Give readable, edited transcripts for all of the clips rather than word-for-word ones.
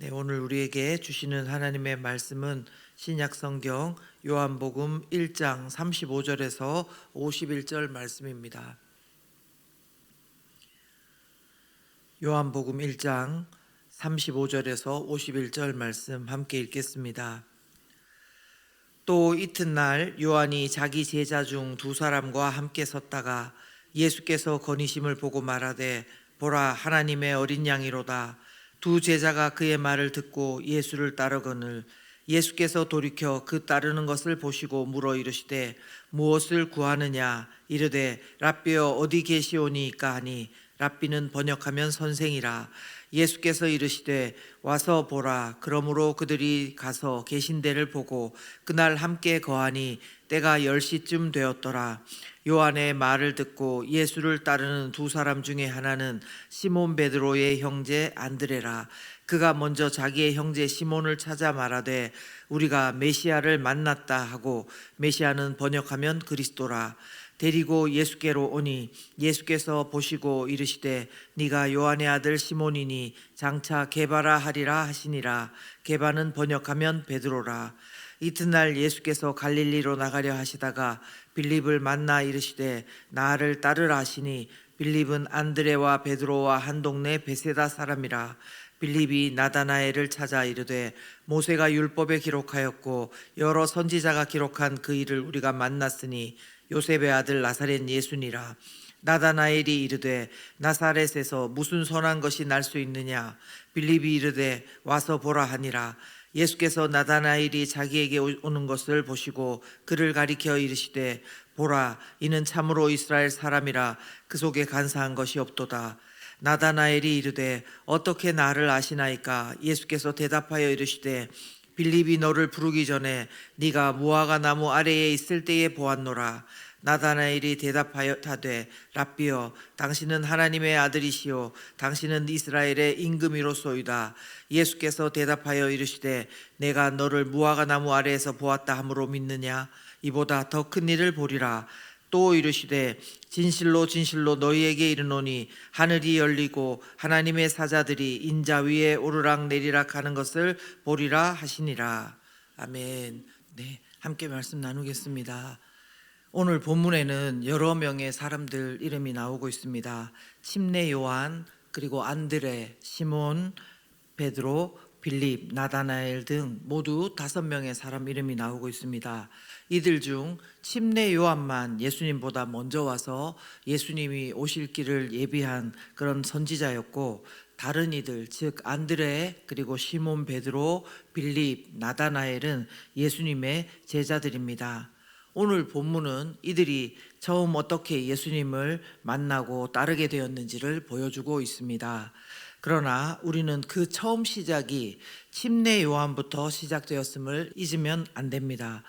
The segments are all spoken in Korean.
네, 오늘 우리에게 주시는 하나님의 말씀은 신약 성경 요한복음 1장 35절에서 51절 말씀입니다. 요한복음 1장 35절에서 51절 말씀 함께 읽겠습니다. 또 이튿날 요한이 자기 제자 중 두 사람과 함께 섰다가 예수께서 거니심을 보고 말하되 보라 하나님의 어린 양이로다. 두 제자가 그의 말을 듣고 예수를 따르거늘 예수께서 돌이켜 그 따르는 것을 보시고 물어 이르시되 무엇을 구하느냐 이르되 랍비여 어디 계시오니이까 하니 랍비는 번역하면 선생이라. 예수께서 이르시되 와서 보라. 그러므로 그들이 가서 계신 데를 보고 그날 함께 거하니 때가 10시쯤 되었더라. 요한의 말을 듣고 예수를 따르는 두 사람 중에 하나는 시몬 베드로의 형제 안드레라. 그가 먼저 자기의 형제 시몬을 찾아 말하되 우리가 메시아를 만났다 하고, 메시아는 번역하면 그리스도라. 데리고 예수께로 오니 예수께서 보시고 이르시되 네가 요한의 아들 시몬이니 장차 게바라 하리라 하시니라. 게바는 번역하면 베드로라. 이튿날 예수께서 갈릴리로 나가려 하시다가 빌립을 만나 이르시되 나를 따르라 하시니 빌립은 안드레와 베드로와 한 동네 베세다 사람이라. 빌립이 나다나엘을 찾아 이르되 모세가 율법에 기록하였고 여러 선지자가 기록한 그 일을 우리가 만났으니 요셉의 아들 나사렛 예수니라. 나다나엘이 이르되 나사렛에서 무슨 선한 것이 날 수 있느냐. 빌립이 이르되 와서 보라 하니라. 예수께서 나다나엘이 자기에게 오는 것을 보시고 그를 가리켜 이르시되 보라 이는 참으로 이스라엘 사람이라. 그 속에 간사한 것이 없도다. 나다나엘이 이르되 어떻게 나를 아시나이까. 예수께서 대답하여 이르시되 빌립이 너를 부르기 전에 네가 무화과 나무 아래에 있을 때에 보았노라. 나다나엘이 대답하여 타되 랍비여 당신은 하나님의 아들이시요 당신은 이스라엘의 임금이로소이다. 예수께서 대답하여 이르시되 내가 너를 무화과 나무 아래에서 보았다 함으로 믿느냐. 이보다 더 큰 일을 보리라. 또 이르시되 진실로 진실로 너희에게 이르노니 하늘이 열리고 하나님의 사자들이 인자 위에 오르락 내리락 하는 것을 보리라 하시니라. 아멘. 네, 함께 말씀 나누겠습니다. 오늘 본문에는 여러 명의 사람들 이름이 나오고 있습니다. 침례 요한, 그리고 안드레, 시몬, 베드로, 빌립, 나다나엘 등 모두 5명의 사람 이름이 나오고 있습니다. 이들 중 침례 요한만 예수님보다 먼저 와서 예수님이 오실 길을 예비한 그런 선지자였고, 다른 이들 즉 안드레, 그리고 시몬 베드로, 빌립, 나다나엘은 예수님의 제자들입니다. 오늘 본문은 이들이 처음 어떻게 예수님을 만나고 따르게 되었는지를 보여주고 있습니다. 그러나 우리는 그 처음 시작이 침례 요한부터 시작되었음을 잊으면 안 됩니다.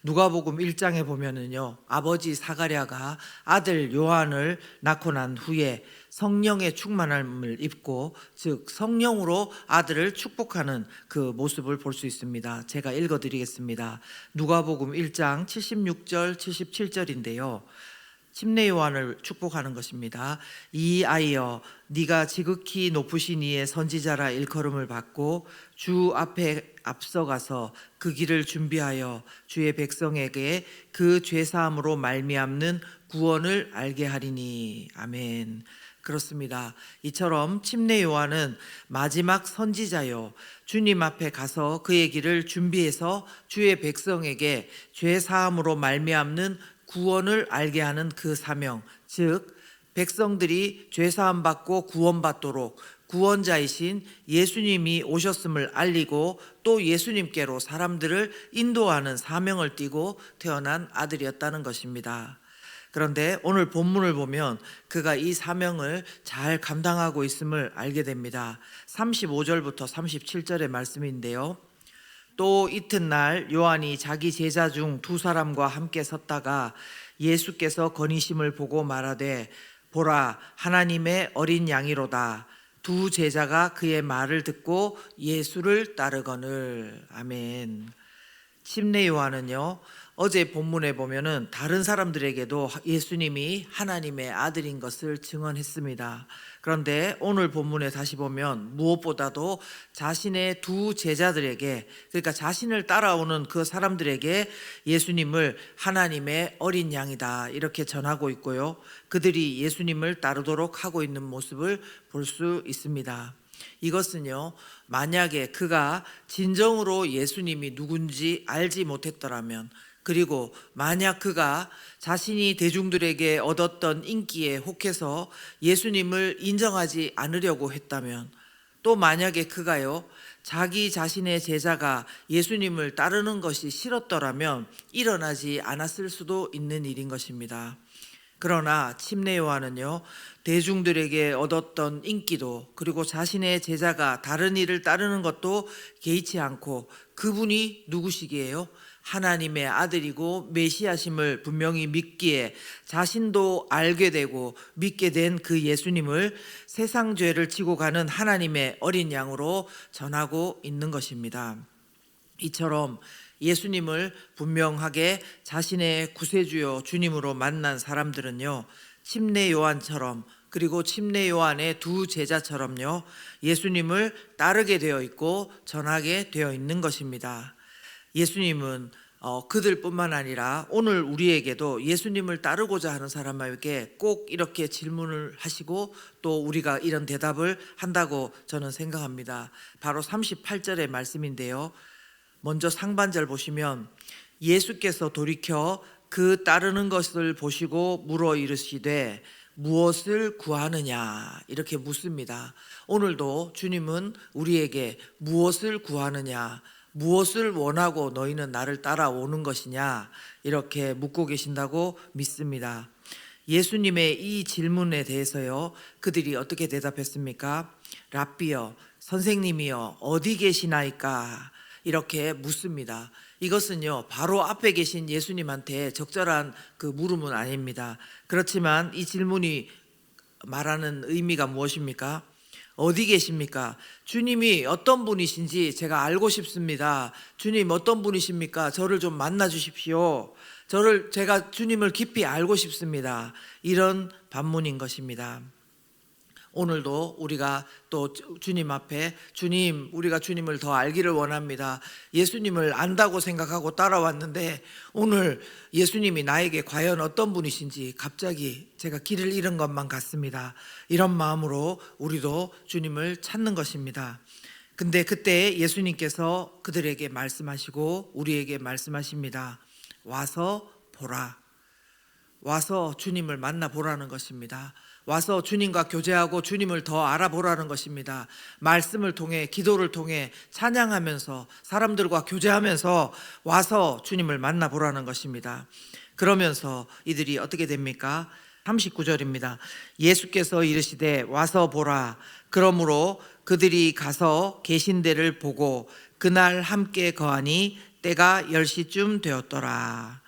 누가복음 1장에 보면은요, 아버지 사가랴가 아들 요한을 낳고 난 후에 성령의 충만함을 입고, 즉 성령으로 아들을 축복하는 그 모습을 볼 수 있습니다. 제가 읽어드리겠습니다. 누가복음 1장 76절 77절인데요 침례 요한을 축복하는 것입니다. 이 아이여 네가 지극히 높으신 이의 선지자라 일컬음을 받고 주 앞에 앞서가서 그 길을 준비하여 주의 백성에게 그 죄사함으로 말미암는 구원을 알게 하리니. 아멘. 그렇습니다. 이처럼 침례 요한은 마지막 선지자요, 주님 앞에 가서 그의 길을 준비해서 주의 백성에게 죄사함으로 말미암는 구원을 알게 하는 그 사명, 즉 백성들이 죄사함 받고 구원받도록 구원자이신 예수님이 오셨음을 알리고 또 예수님께로 사람들을 인도하는 사명을 띠고 태어난 아들이었다는 것입니다. 그런데 오늘 본문을 보면 그가 이 사명을 잘 감당하고 있음을 알게 됩니다. 35절부터 37절의 말씀인데요, 또 이튿날 요한이 자기 제자 중 두 사람과 함께 섰다가 예수께서 거니심을 보고 말하되 보라 하나님의 어린 양이로다. 두 제자가 그의 말을 듣고 예수를 따르거늘. 아멘. 침례 요한은요 어제 본문에 보면은 다른 사람들에게도 예수님이 하나님의 아들인 것을 증언했습니다. 그런데 오늘 본문에 다시 보면 무엇보다도 자신의 두 제자들에게, 그러니까 자신을 따라오는 그 사람들에게 예수님을 하나님의 어린 양이다 이렇게 전하고 있고요. 그들이 예수님을 따르도록 하고 있는 모습을 볼 수 있습니다. 이것은요, 만약에 그가 진정으로 예수님이 누군지 알지 못했더라면, 그리고 만약 그가 자신이 대중들에게 얻었던 인기에 혹해서 예수님을 인정하지 않으려고 했다면, 또 만약에 그가요, 자기 자신의 제자가 예수님을 따르는 것이 싫었더라면 일어나지 않았을 수도 있는 일인 것입니다. 그러나 침례 요한은요, 대중들에게 얻었던 인기도, 그리고 자신의 제자가 다른 일을 따르는 것도 개의치 않고, 그분이 누구시기에요? 하나님의 아들이고 메시아심을 분명히 믿기에 자신도 알게 되고 믿게 된 그 예수님을 세상 죄를 지고 가는 하나님의 어린 양으로 전하고 있는 것입니다. 이처럼 예수님을 분명하게 자신의 구세주요 주님으로 만난 사람들은요, 침례 요한처럼, 그리고 침례 요한의 두 제자처럼요, 예수님을 따르게 되어 있고 전하게 되어 있는 것입니다. 예수님은 그들뿐만 아니라 오늘 우리에게도 예수님을 따르고자 하는 사람에게 꼭 이렇게 질문을 하시고 또 우리가 이런 대답을 한다고 저는 생각합니다. 바로 38절의 말씀인데요, 먼저 상반절 보시면 예수께서 돌이켜 그 따르는 것을 보시고 물어 이르시되 무엇을 구하느냐 이렇게 묻습니다. 오늘도 주님은 우리에게 무엇을 구하느냐, 무엇을 원하고 너희는 나를 따라오는 것이냐 이렇게 묻고 계신다고 믿습니다. 예수님의 이 질문에 대해서요, 그들이 어떻게 대답했습니까? 랍비여, 선생님이여, 어디 계시나이까? 이렇게 묻습니다. 이것은요, 바로 앞에 계신 예수님한테 적절한 그 물음은 아닙니다. 그렇지만 이 질문이 말하는 의미가 무엇입니까? 어디 계십니까? 주님이 어떤 분이신지 제가 알고 싶습니다. 주님 어떤 분이십니까? 저를 좀 만나 주십시오. 제가 주님을 깊이 알고 싶습니다. 이런 반문인 것입니다. 오늘도 우리가 또 주님 앞에, 주님, 우리가 주님을 더 알기를 원합니다. 예수님을 안다고 생각하고 따라왔는데 오늘 예수님이 나에게 과연 어떤 분이신지 갑자기 제가 길을 잃은 것만 같습니다. 이런 마음으로 우리도 주님을 찾는 것입니다. 근데 그때 예수님께서 그들에게 말씀하시고 우리에게 말씀하십니다. 와서 보라. 와서 주님을 만나보라는 것입니다. 와서 주님과 교제하고 주님을 더 알아보라는 것입니다. 말씀을 통해, 기도를 통해 찬양하면서 사람들과 교제하면서 와서 주님을 만나보라는 것입니다. 그러면서 이들이 어떻게 됩니까? 39절입니다. 예수께서 이르시되 와서 보라. 그러므로 그들이 가서 계신 데를 보고 그날 함께 거하니 때가 10시쯤 되었더라.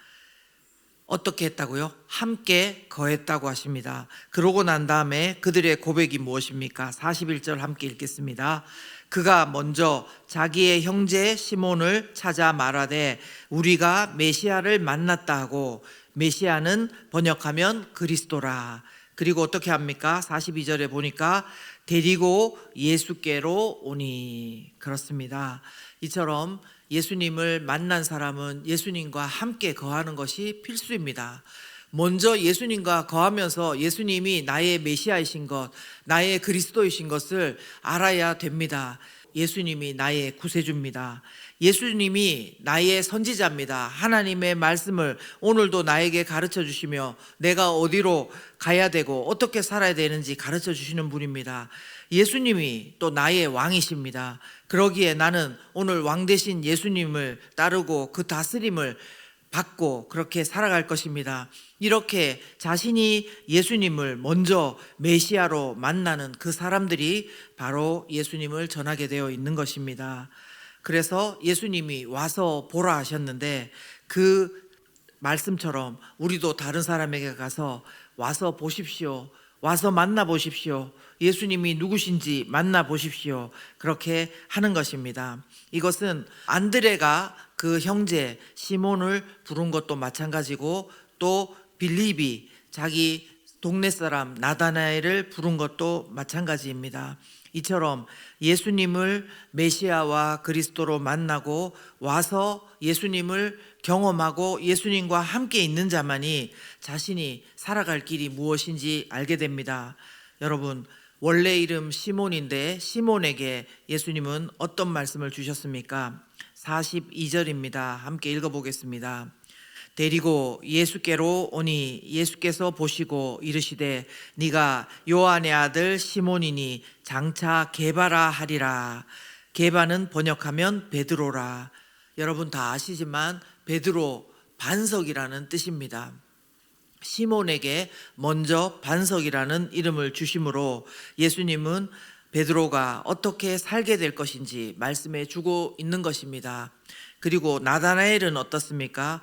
어떻게 했다고요? 함께 거했다고 하십니다. 그러고 난 다음에 그들의 고백이 무엇입니까? 41절 함께 읽겠습니다. 그가 먼저 자기의 형제 시몬을 찾아 말하되 우리가 메시아를 만났다 하고, 메시아는 번역하면 그리스도라. 그리고 어떻게 합니까? 42절에 보니까 데리고 예수께로 오니. 그렇습니다. 이처럼 예수님을 만난 사람은 예수님과 함께 거하는 것이 필수입니다. 먼저 예수님과 거하면서 예수님이 나의 메시아이신 것, 나의 그리스도이신 것을 알아야 됩니다. 예수님이 나의 구세주입니다. 예수님이 나의 선지자입니다. 하나님의 말씀을 오늘도 나에게 가르쳐 주시며 내가 어디로 가야 되고 어떻게 살아야 되는지 가르쳐 주시는 분입니다. 예수님이 또 나의 왕이십니다. 그러기에 나는 오늘 왕 되신 예수님을 따르고 그 다스림을 받고 그렇게 살아갈 것입니다. 이렇게 자신이 예수님을 먼저 메시아로 만나는 그 사람들이 바로 예수님을 전하게 되어 있는 것입니다. 그래서 예수님이 와서 보라 하셨는데 그 말씀처럼 우리도 다른 사람에게 가서 와서 보십시오. 와서 만나보십시오. 예수님이 누구신지 만나보십시오. 그렇게 하는 것입니다. 이것은 안드레가 그 형제 시몬을 부른 것도 마찬가지고, 또 빌립이 자기 동네 사람 나다나엘을 부른 것도 마찬가지입니다. 이처럼 예수님을 메시아와 그리스도로 만나고 와서 예수님을 경험하고 예수님과 함께 있는 자만이 자신이 살아갈 길이 무엇인지 알게 됩니다. 여러분, 원래 이름 시몬인데 시몬에게 예수님은 어떤 말씀을 주셨습니까? 42절입니다. 함께 읽어보겠습니다. 데리고 예수께로 오니 예수께서 보시고 이르시되 네가 요한의 아들 시몬이니 장차 게바라 하리라. 게바는 번역하면 베드로라. 여러분 다 아시지만 베드로 반석이라는 뜻입니다. 시몬에게 먼저 반석이라는 이름을 주심으로 예수님은 베드로가 어떻게 살게 될 것인지 말씀해 주고 있는 것입니다. 그리고 나다나엘은 어떻습니까?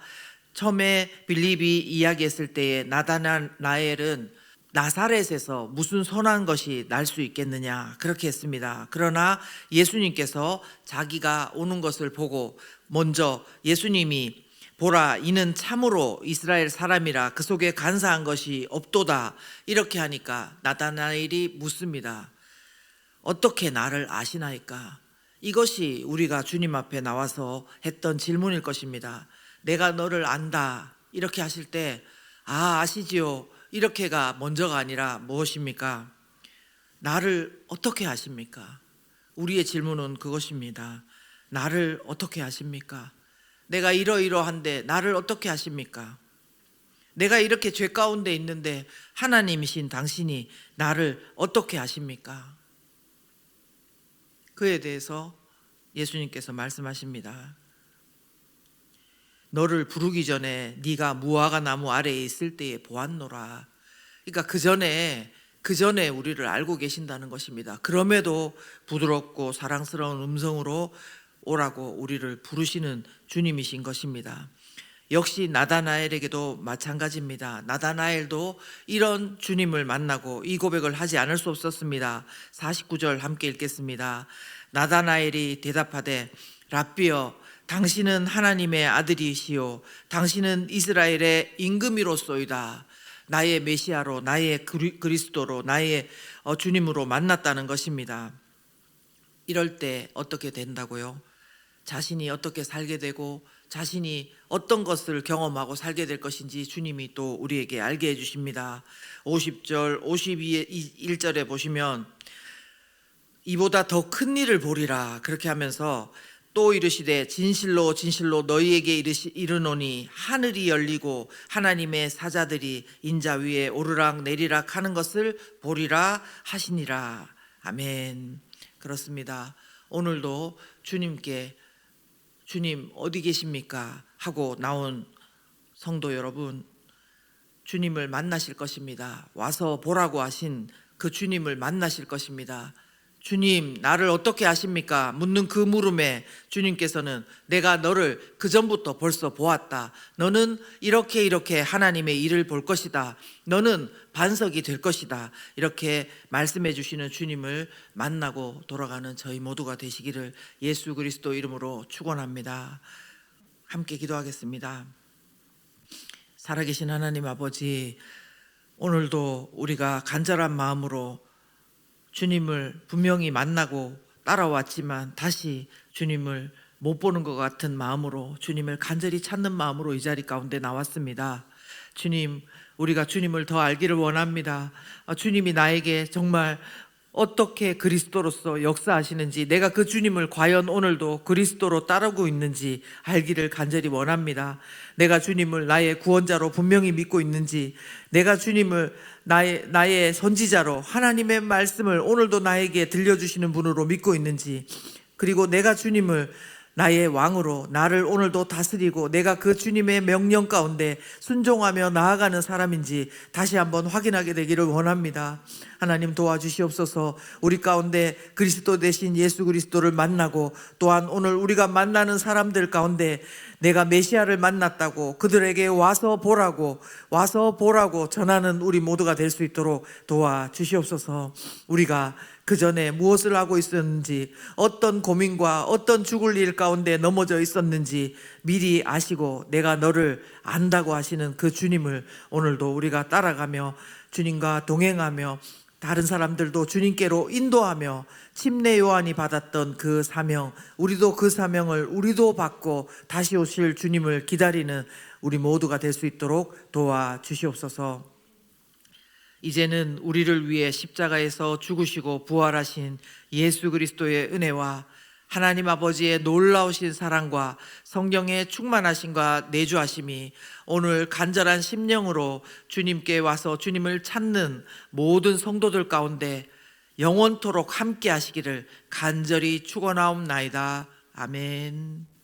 처음에 빌립이 이야기했을 때에 나다나엘은 나사렛에서 무슨 선한 것이 날 수 있겠느냐 그렇게 했습니다. 그러나 예수님께서 자기가 오는 것을 보고 먼저 예수님이 보라 이는 참으로 이스라엘 사람이라 그 속에 간사한 것이 없도다 이렇게 하니까 나다나엘이 묻습니다. 어떻게 나를 아시나이까? 이것이 우리가 주님 앞에 나와서 했던 질문일 것입니다. 내가 너를 안다 이렇게 하실 때 아시지요 이렇게가 먼저가 아니라 무엇입니까? 나를 어떻게 아십니까? 우리의 질문은 그것입니다. 나를 어떻게 아십니까? 내가 이러이러한데 나를 어떻게 아십니까? 내가 이렇게 죄 가운데 있는데 하나님이신 당신이 나를 어떻게 아십니까? 그에 대해서 예수님께서 말씀하십니다. 너를 부르기 전에 네가 무화과 나무 아래에 있을 때에 보았노라. 그러니까 그 전에 우리를 알고 계신다는 것입니다. 그럼에도 부드럽고 사랑스러운 음성으로 오라고 우리를 부르시는 주님이신 것입니다. 역시 나다나엘에게도 마찬가지입니다. 나다나엘도 이런 주님을 만나고 이 고백을 하지 않을 수 없었습니다. 49절 함께 읽겠습니다. 나다나엘이 대답하되 랍비여 당신은 하나님의 아들이시요 당신은 이스라엘의 임금이로소이다. 나의 메시아로 나의 그리스도로 나의 주님으로 만났다는 것입니다. 이럴 때 어떻게 된다고요? 자신이 어떻게 살게 되고 자신이 어떤 것을 경험하고 살게 될 것인지 주님이 또 우리에게 알게 해주십니다. 50절 51절에 보시면 이보다 더 큰 일을 보리라 그렇게 하면서 또 이르시되 진실로 진실로 너희에게 이르노니 하늘이 열리고 하나님의 사자들이 인자 위에 오르락 내리락 하는 것을 보리라 하시니라. 아멘. 그렇습니다. 오늘도 주님께 주님 어디 계십니까? 하고 나온 성도 여러분, 주님을 만나실 것입니다. 와서 보라고 하신 그 주님을 만나실 것입니다. 주님 나를 어떻게 아십니까? 묻는 그 물음에 주님께서는 내가 너를 그 전부터 벌써 보았다. 너는 이렇게 하나님의 일을 볼 것이다. 너는 반석이 될 것이다. 이렇게 말씀해 주시는 주님을 만나고 돌아가는 저희 모두가 되시기를 예수 그리스도 이름으로 축원합니다. 함께 기도하겠습니다. 살아계신 하나님 아버지, 오늘도 우리가 간절한 마음으로 주님을 분명히 만나고 따라왔지만 다시 주님을 못 보는 것 같은 마음으로 주님을 간절히 찾는 마음으로 이 자리 가운데 나왔습니다. 주님, 우리가 주님을 더 알기를 원합니다. 주님이 나에게 정말 어떻게 그리스도로서 역사하시는지, 내가 그 주님을 과연 오늘도 그리스도로 따르고 있는지 알기를 간절히 원합니다. 내가 주님을 나의 구원자로 분명히 믿고 있는지, 내가 주님을 나의 선지자로 하나님의 말씀을 오늘도 나에게 들려주시는 분으로 믿고 있는지, 그리고 내가 주님을 나의 왕으로 나를 오늘도 다스리고 내가 그 주님의 명령 가운데 순종하며 나아가는 사람인지 다시 한번 확인하게 되기를 원합니다. 하나님 도와주시옵소서. 우리 가운데 그리스도 대신 예수 그리스도를 만나고 또한 오늘 우리가 만나는 사람들 가운데 내가 메시아를 만났다고 그들에게 와서 보라고 전하는 우리 모두가 될 수 있도록 도와주시옵소서. 우리가 그 전에 무엇을 하고 있었는지, 어떤 고민과 어떤 죽을 일 가운데 넘어져 있었는지 미리 아시고 내가 너를 안다고 하시는 그 주님을 오늘도 우리가 따라가며 주님과 동행하며 다른 사람들도 주님께로 인도하며 침례 요한이 받았던 그 사명, 우리도 그 사명을 우리도 받고 다시 오실 주님을 기다리는 우리 모두가 될 수 있도록 도와주시옵소서. 이제는 우리를 위해 십자가에서 죽으시고 부활하신 예수 그리스도의 은혜와 하나님 아버지의 놀라우신 사랑과 성령의 충만하심과 내주하심이 오늘 간절한 심령으로 주님께 와서 주님을 찾는 모든 성도들 가운데 영원토록 함께 하시기를 간절히 축원하옵나이다. 아멘.